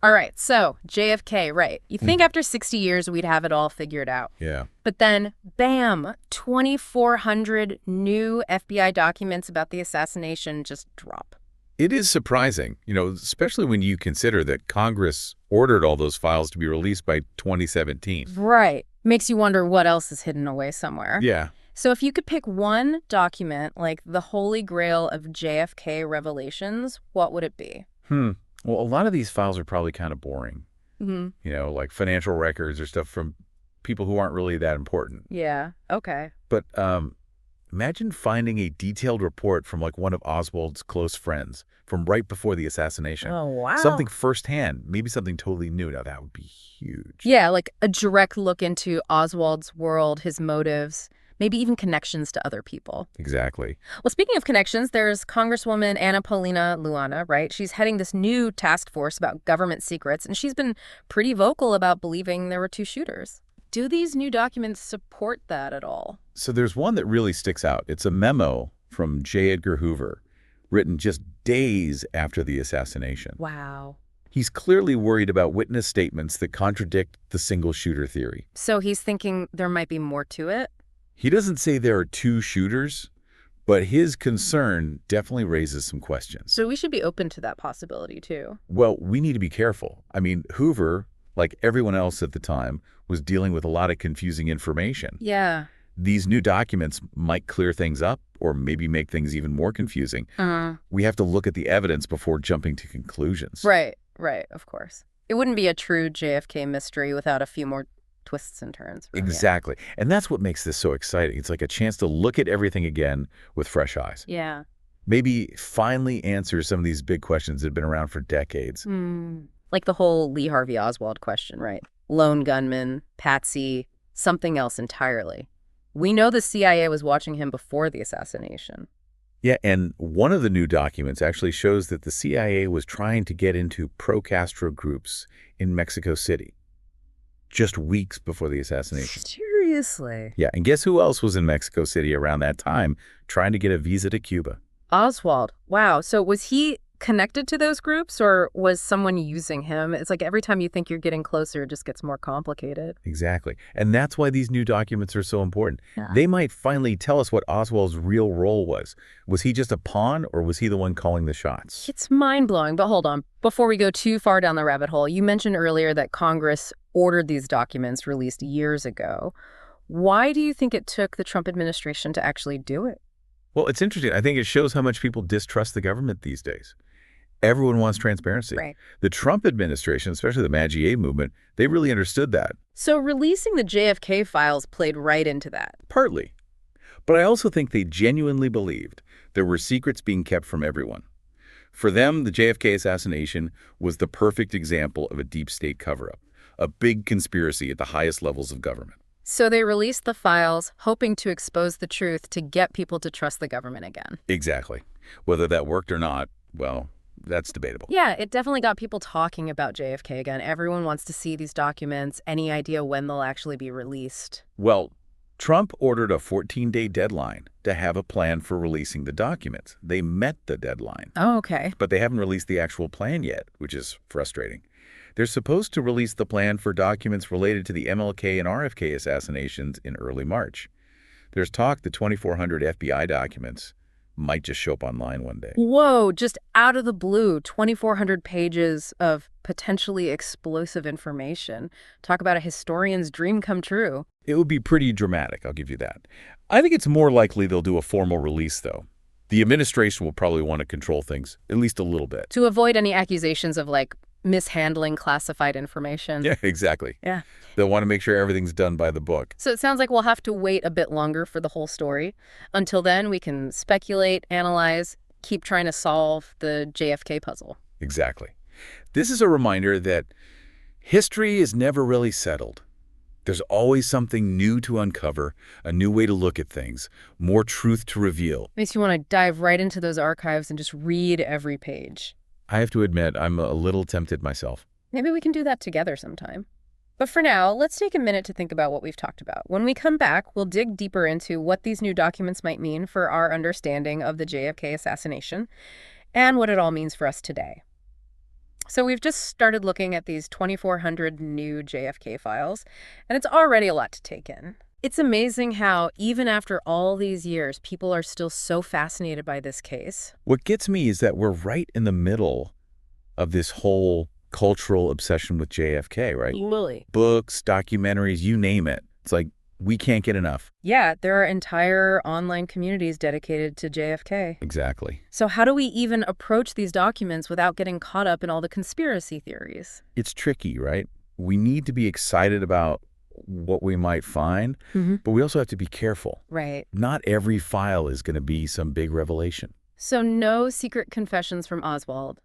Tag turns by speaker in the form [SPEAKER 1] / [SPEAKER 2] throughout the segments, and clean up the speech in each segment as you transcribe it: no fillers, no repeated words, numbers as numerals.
[SPEAKER 1] All right, so JFK, right. You think after 60 years we'd have it all figured out.
[SPEAKER 2] Yeah.
[SPEAKER 1] But then, bam, 2,400 new FBI documents about the assassination just drop.
[SPEAKER 2] It is surprising, especially when you consider that Congress ordered all those files to be released by 2017.
[SPEAKER 1] Right. Makes you wonder what else is hidden away somewhere.
[SPEAKER 2] Yeah.
[SPEAKER 1] So if you could pick one document, like the holy grail of JFK revelations, what would it be?
[SPEAKER 2] Well, a lot of these files are probably kind of boring,
[SPEAKER 1] Mm-hmm.
[SPEAKER 2] like financial records or stuff from people who aren't really that important.
[SPEAKER 1] Yeah, okay.
[SPEAKER 2] But imagine finding a detailed report from like one of Oswald's close friends from right before the assassination.
[SPEAKER 1] Oh, wow.
[SPEAKER 2] Something firsthand, maybe something totally new. Now, that would be huge.
[SPEAKER 1] Yeah, like a direct look into Oswald's world, his motives, maybe even connections to other people.
[SPEAKER 2] Exactly.
[SPEAKER 1] Well, speaking of connections, there's Congresswoman Anna Paulina Luana, right? She's heading this new task force about government secrets, and she's been pretty vocal about believing there were two shooters. Do these new documents support that at all?
[SPEAKER 2] So there's one that really sticks out. It's a memo from J. Edgar Hoover, written just days after the assassination.
[SPEAKER 1] Wow.
[SPEAKER 2] He's clearly worried about witness statements that contradict the single shooter theory.
[SPEAKER 1] So he's thinking there might be more to it?
[SPEAKER 2] He doesn't say there are two shooters, but his concern definitely raises some questions.
[SPEAKER 1] So we should be open to that possibility, too.
[SPEAKER 2] Well, we need to be careful. I mean, Hoover, like everyone else at the time, was dealing with a lot of confusing information.
[SPEAKER 1] Yeah.
[SPEAKER 2] These new documents might clear things up or maybe make things even more confusing. We have to look at the evidence before jumping to conclusions.
[SPEAKER 1] Right, of course. It wouldn't be a true JFK mystery without a few more twists and turns.
[SPEAKER 2] Exactly. And that's what makes this so exciting. It's like a chance to look at everything again with fresh eyes.
[SPEAKER 1] Yeah.
[SPEAKER 2] Maybe finally answer some of these big questions that have been around for decades.
[SPEAKER 1] Like the whole Lee Harvey Oswald question, right? Lone gunman, patsy, something else entirely. We know the CIA was watching him before the assassination.
[SPEAKER 2] Yeah, and one of the new documents actually shows that the CIA was trying to get into pro-Castro groups in Mexico City just weeks before the assassination.
[SPEAKER 1] Seriously?
[SPEAKER 2] Yeah, and guess who else was in Mexico City around that time trying to get a visa to Cuba?
[SPEAKER 1] Oswald. Wow. So was he connected to those groups, or was someone using him? It's like every time you think you're getting closer, it just gets more complicated.
[SPEAKER 2] Exactly. And that's why these new documents are so important.
[SPEAKER 1] Yeah.
[SPEAKER 2] They might finally tell us what Oswald's real role was. Was he just a pawn, or was he the one calling the shots?
[SPEAKER 1] It's mind-blowing, but hold on. Before we go too far down the rabbit hole, you mentioned earlier that Congress ordered these documents released years ago. Why do you think it took the Trump administration to actually do it?
[SPEAKER 2] Well, it's interesting. I think it shows how much people distrust the government these days. Everyone wants transparency.
[SPEAKER 1] Right.
[SPEAKER 2] The Trump administration, especially the MAGA movement, they really understood that.
[SPEAKER 1] So releasing the JFK files played right into that.
[SPEAKER 2] Partly. But I also think they genuinely believed there were secrets being kept from everyone. For them, the JFK assassination was the perfect example of a deep state cover-up, a big conspiracy at the highest levels of government.
[SPEAKER 1] So they released the files, hoping to expose the truth to get people to trust the government again.
[SPEAKER 2] Exactly. Whether that worked or not, well, that's debatable.
[SPEAKER 1] Yeah, it definitely got people talking about JFK again. Everyone wants to see these documents. Any idea when they'll actually be released?
[SPEAKER 2] Well, Trump ordered a 14-day deadline to have a plan for releasing the documents. They met the deadline.
[SPEAKER 1] Oh, okay.
[SPEAKER 2] But they haven't released the actual plan yet, which is frustrating. They're supposed to release the plan for documents related to the MLK and RFK assassinations in early March. There's talk the 2,400 FBI documents might just show up online one day.
[SPEAKER 1] Whoa, just out of the blue, 2,400 pages of potentially explosive information. Talk about a historian's dream come true.
[SPEAKER 2] It would be pretty dramatic, I'll give you that. I think it's more likely they'll do a formal release, though. The administration will probably want to control things, at least a little bit.
[SPEAKER 1] To avoid any accusations of, like, mishandling classified information.
[SPEAKER 2] Yeah, exactly.
[SPEAKER 1] Yeah.
[SPEAKER 2] They'll want to make sure everything's done by the book.
[SPEAKER 1] So it sounds like we'll have to wait a bit longer for the whole story. Until then, we can speculate, analyze, keep trying to solve the JFK puzzle.
[SPEAKER 2] Exactly. This is a reminder that history is never really settled. There's always something new to uncover, a new way to look at things, more truth to reveal.
[SPEAKER 1] Makes you want to dive right into those archives and just read every page.
[SPEAKER 2] I have to admit, I'm a little tempted myself.
[SPEAKER 1] Maybe we can do that together sometime. But for now, let's take a minute to think about what we've talked about. When we come back, we'll dig deeper into what these new documents might mean for our understanding of the JFK assassination and what it all means for us today. So we've just started looking at these 2,400 new JFK files, and it's already a lot to take in. It's amazing how, even after all these years, people are still so fascinated by this case.
[SPEAKER 2] What gets me is that we're right in the middle of this whole cultural obsession with JFK, right?
[SPEAKER 1] Really?
[SPEAKER 2] Books, documentaries, you name it. It's like we can't get enough.
[SPEAKER 1] Yeah, there are entire online communities dedicated to JFK.
[SPEAKER 2] Exactly.
[SPEAKER 1] So how do we even approach these documents without getting caught up in all the conspiracy theories?
[SPEAKER 2] It's tricky, right? We need to be excited about what we might find, but we also have to be careful.
[SPEAKER 1] Right.
[SPEAKER 2] Not every file is going to be some big revelation.
[SPEAKER 1] So no secret confessions from Oswald.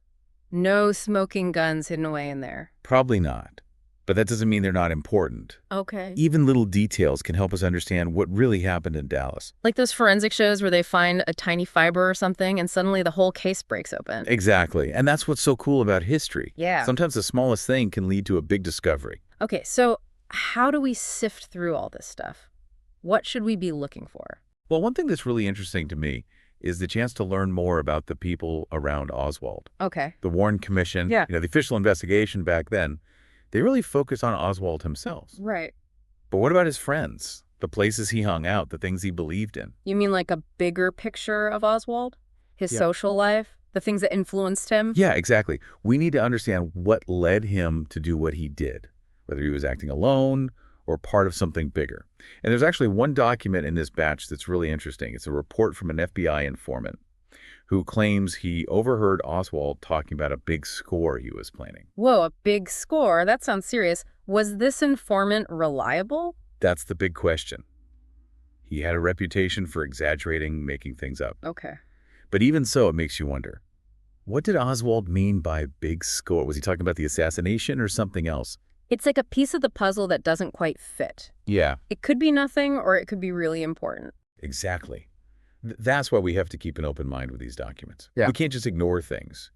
[SPEAKER 1] No smoking guns hidden away in there.
[SPEAKER 2] Probably not. But that doesn't mean they're not important.
[SPEAKER 1] Okay.
[SPEAKER 2] Even little details can help us understand what really happened in Dallas.
[SPEAKER 1] Like those forensic shows where they find a tiny fiber or something and suddenly the whole case breaks open.
[SPEAKER 2] Exactly. And that's what's so cool about history.
[SPEAKER 1] Yeah.
[SPEAKER 2] Sometimes the smallest thing can lead to a big discovery.
[SPEAKER 1] Okay, so how do we sift through all this stuff? What should we be looking for?
[SPEAKER 2] Well, one thing that's really interesting to me is the chance to learn more about the people around Oswald.
[SPEAKER 1] Okay.
[SPEAKER 2] The Warren Commission,
[SPEAKER 1] Yeah.
[SPEAKER 2] the official investigation back then, they really focus on Oswald himself.
[SPEAKER 1] Right.
[SPEAKER 2] But what about his friends? The places he hung out, the things he believed in?
[SPEAKER 1] You mean like a bigger picture of Oswald? His
[SPEAKER 2] Yeah.
[SPEAKER 1] social life? The things that influenced him?
[SPEAKER 2] Yeah, exactly. We need to understand what led him to do what he did, whether he was acting alone or part of something bigger. And there's actually one document in this batch that's really interesting. It's a report from an FBI informant who claims he overheard Oswald talking about a big score he was planning.
[SPEAKER 1] Whoa, a big score. That sounds serious. Was this informant reliable?
[SPEAKER 2] That's the big question. He had a reputation for exaggerating, making things up.
[SPEAKER 1] Okay.
[SPEAKER 2] But even so, it makes you wonder, what did Oswald mean by big score? Was he talking about the assassination or something else?
[SPEAKER 1] It's like a piece of the puzzle that doesn't quite fit.
[SPEAKER 2] Yeah,
[SPEAKER 1] It could be nothing or it could be really important.
[SPEAKER 2] exactly. That's why we have to keep an open mind with these documents.
[SPEAKER 1] Yeah.
[SPEAKER 2] We can't just ignore things.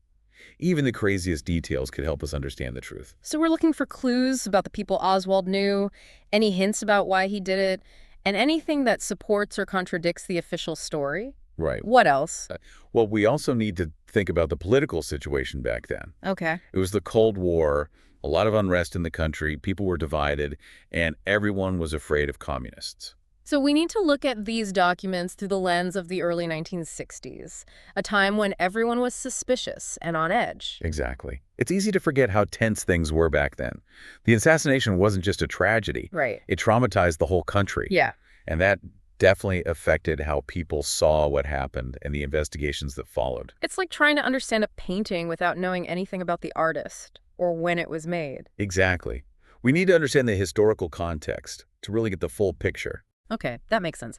[SPEAKER 2] Even the craziest details could help us understand the truth.
[SPEAKER 1] So we're looking for clues about the people Oswald knew, any hints about why he did it, and anything that supports or contradicts the official story.
[SPEAKER 2] Right.
[SPEAKER 1] What else?
[SPEAKER 2] Well, we also need to think about the political situation back then.
[SPEAKER 1] Okay.
[SPEAKER 2] It was the Cold War, a lot of unrest in the country, people were divided, and everyone was afraid of communists.
[SPEAKER 1] So we need to look at these documents through the lens of the early 1960s, a time when everyone was suspicious and on edge.
[SPEAKER 2] Exactly. It's easy to forget how tense things were back then. The assassination wasn't just a tragedy.
[SPEAKER 1] Right.
[SPEAKER 2] It traumatized the whole country.
[SPEAKER 1] Yeah.
[SPEAKER 2] And that definitely affected how people saw what happened and the investigations that followed.
[SPEAKER 1] It's like trying to understand a painting without knowing anything about the artist or when it was made.
[SPEAKER 2] Exactly. We need to understand the historical context to really get the full picture.
[SPEAKER 1] Okay, that makes sense.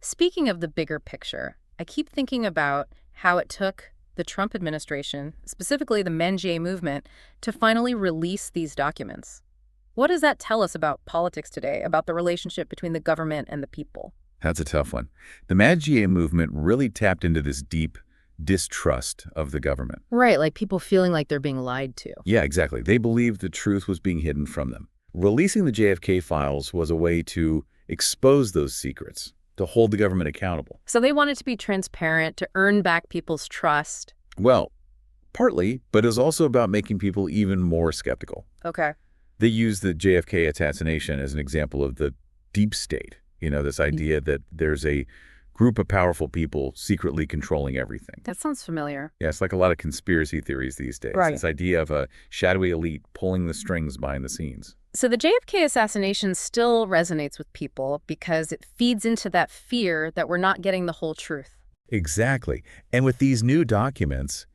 [SPEAKER 1] Speaking of the bigger picture, I keep thinking about how it took the Trump administration, specifically the Men movement, to finally release these documents. What does that tell us about politics today, about the relationship between the government and the people?
[SPEAKER 2] That's a tough one. The MAGA movement really tapped into this deep distrust of the government.
[SPEAKER 1] Right, like people feeling like they're being lied to.
[SPEAKER 2] Yeah, exactly. They believed the truth was being hidden from them. Releasing the JFK files was a way to expose those secrets, to hold the government accountable.
[SPEAKER 1] So they wanted to be transparent, to earn back people's trust.
[SPEAKER 2] Well, partly, but it was also about making people even more skeptical.
[SPEAKER 1] Okay.
[SPEAKER 2] They used the JFK assassination as an example of the deep state, this idea that there's a group of powerful people secretly controlling everything.
[SPEAKER 1] That sounds familiar.
[SPEAKER 2] Yeah, it's like a lot of conspiracy theories these days.
[SPEAKER 1] Right.
[SPEAKER 2] This idea of a shadowy elite pulling the strings behind the scenes.
[SPEAKER 1] So the JFK assassination still resonates with people because it feeds into that fear that we're not getting the whole truth.
[SPEAKER 2] Exactly. And with these new documents,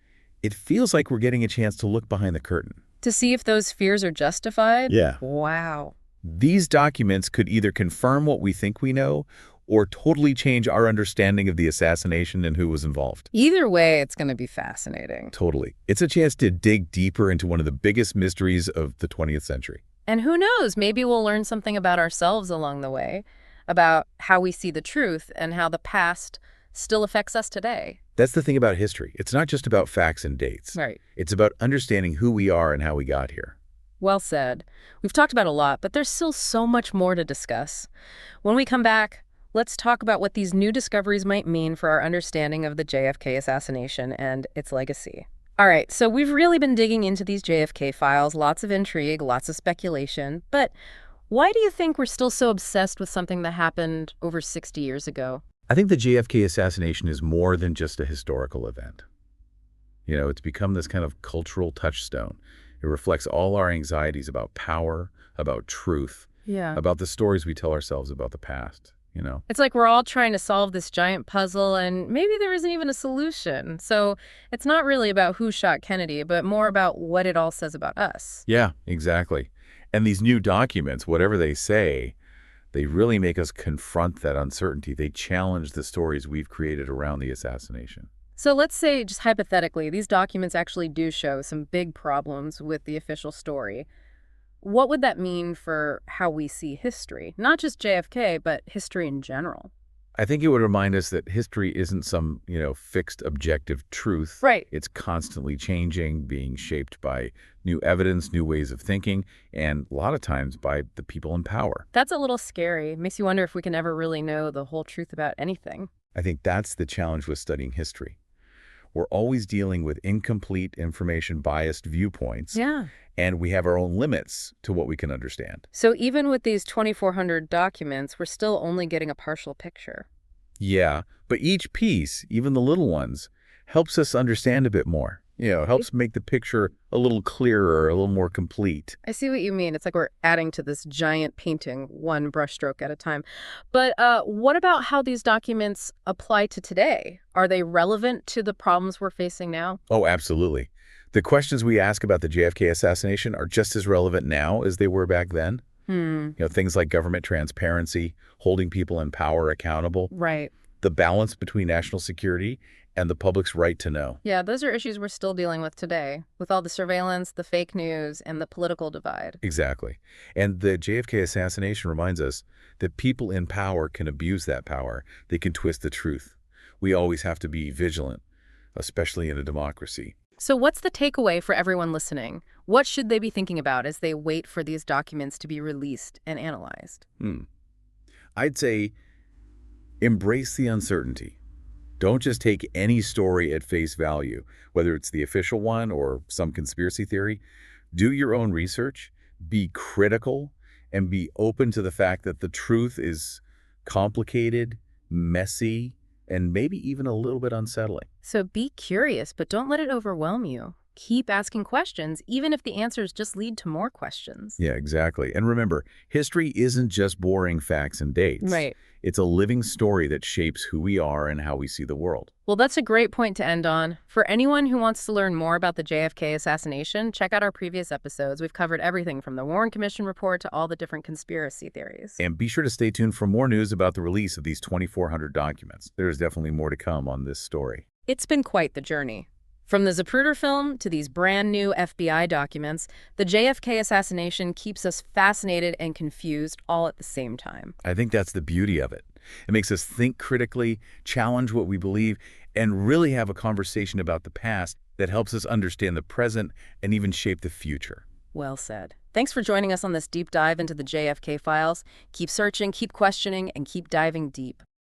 [SPEAKER 2] it feels like we're getting a chance to look behind the curtain.
[SPEAKER 1] To see if those fears are justified?
[SPEAKER 2] Yeah.
[SPEAKER 1] Wow.
[SPEAKER 2] These documents could either confirm what we think we know or totally change our understanding of the assassination and who was involved.
[SPEAKER 1] Either way, it's going to be fascinating.
[SPEAKER 2] Totally. It's a chance to dig deeper into one of the biggest mysteries of the 20th century.
[SPEAKER 1] And who knows, maybe we'll learn something about ourselves along the way, about how we see the truth and how the past still affects us today.
[SPEAKER 2] That's the thing about history. It's not just about facts and dates.
[SPEAKER 1] Right.
[SPEAKER 2] It's about understanding who we are and how we got here.
[SPEAKER 1] Well said. We've talked about a lot, but there's still so much more to discuss. When we come back, let's talk about what these new discoveries might mean for our understanding of the JFK assassination and its legacy. All right, so we've really been digging into these JFK files, lots of intrigue, lots of speculation. But why do you think we're still so obsessed with something that happened over 60 years ago?
[SPEAKER 2] I think the JFK assassination is more than just a historical event. It's become this kind of cultural touchstone. It reflects all our anxieties about power, about truth,
[SPEAKER 1] Yeah.
[SPEAKER 2] about the stories we tell ourselves about the past.
[SPEAKER 1] It's like we're all trying to solve this giant puzzle, and maybe there isn't even a solution. So it's not really about who shot Kennedy, but more about what it all says about us.
[SPEAKER 2] Yeah, exactly. And these new documents, whatever they say, they really make us confront that uncertainty. They challenge the stories we've created around the assassination.
[SPEAKER 1] So let's say, just hypothetically, these documents actually do show some big problems with the official story. What would that mean for how we see history? Not just JFK, but history in general.
[SPEAKER 2] I think it would remind us that history isn't some, fixed objective truth.
[SPEAKER 1] Right.
[SPEAKER 2] It's constantly changing, being shaped by new evidence, new ways of thinking, and a lot of times by the people in power.
[SPEAKER 1] That's a little scary. Makes you wonder if we can ever really know the whole truth about anything.
[SPEAKER 2] I think that's the challenge with studying history. We're always dealing with incomplete information, biased viewpoints,
[SPEAKER 1] Yeah.
[SPEAKER 2] and we have our own limits to what we can understand.
[SPEAKER 1] So even with these 2,400 documents, we're still only getting a partial picture.
[SPEAKER 2] Yeah, but each piece, even the little ones, helps us understand a bit more. Helps make the picture a little clearer, a little more complete.
[SPEAKER 1] I see what you mean. It's like we're adding to this giant painting, one brushstroke at a time. But what about how these documents apply to today? Are they relevant to the problems we're facing now?
[SPEAKER 2] Oh, absolutely. The questions we ask about the JFK assassination are just as relevant now as they were back then. Things like government transparency, holding people in power accountable,
[SPEAKER 1] Right.
[SPEAKER 2] the balance between national security and the public's right to know.
[SPEAKER 1] Yeah, those are issues we're still dealing with today, with all the surveillance, the fake news, and the political divide.
[SPEAKER 2] Exactly. And the JFK assassination reminds us that people in power can abuse that power. They can twist the truth. We always have to be vigilant, especially in a democracy.
[SPEAKER 1] So what's the takeaway for everyone listening? What should they be thinking about as they wait for these documents to be released and analyzed?
[SPEAKER 2] I'd say embrace the uncertainty. Don't just take any story at face value, whether it's the official one or some conspiracy theory. Do your own research, be critical, and be open to the fact that the truth is complicated, messy, and maybe even a little bit unsettling.
[SPEAKER 1] So be curious, but don't let it overwhelm you. Keep asking questions, even if the answers just lead to more questions.
[SPEAKER 2] Yeah, exactly. And remember, history isn't just boring facts and dates.
[SPEAKER 1] Right.
[SPEAKER 2] It's a living story that shapes who we are and how we see the world.
[SPEAKER 1] Well, that's a great point to end on. For anyone who wants to learn more about the JFK assassination, check out our previous episodes. We've covered everything from the Warren Commission report to all the different conspiracy theories.
[SPEAKER 2] And be sure to stay tuned for more news about the release of these 2,400 documents. There's definitely more to come on this story.
[SPEAKER 1] It's been quite the journey. From the Zapruder film to these brand new FBI documents, the JFK assassination keeps us fascinated and confused all at the same time.
[SPEAKER 2] I think that's the beauty of it. It makes us think critically, challenge what we believe, and really have a conversation about the past that helps us understand the present and even shape the future.
[SPEAKER 1] Well said. Thanks for joining us on this deep dive into the JFK files. Keep searching, keep questioning, and keep diving deep.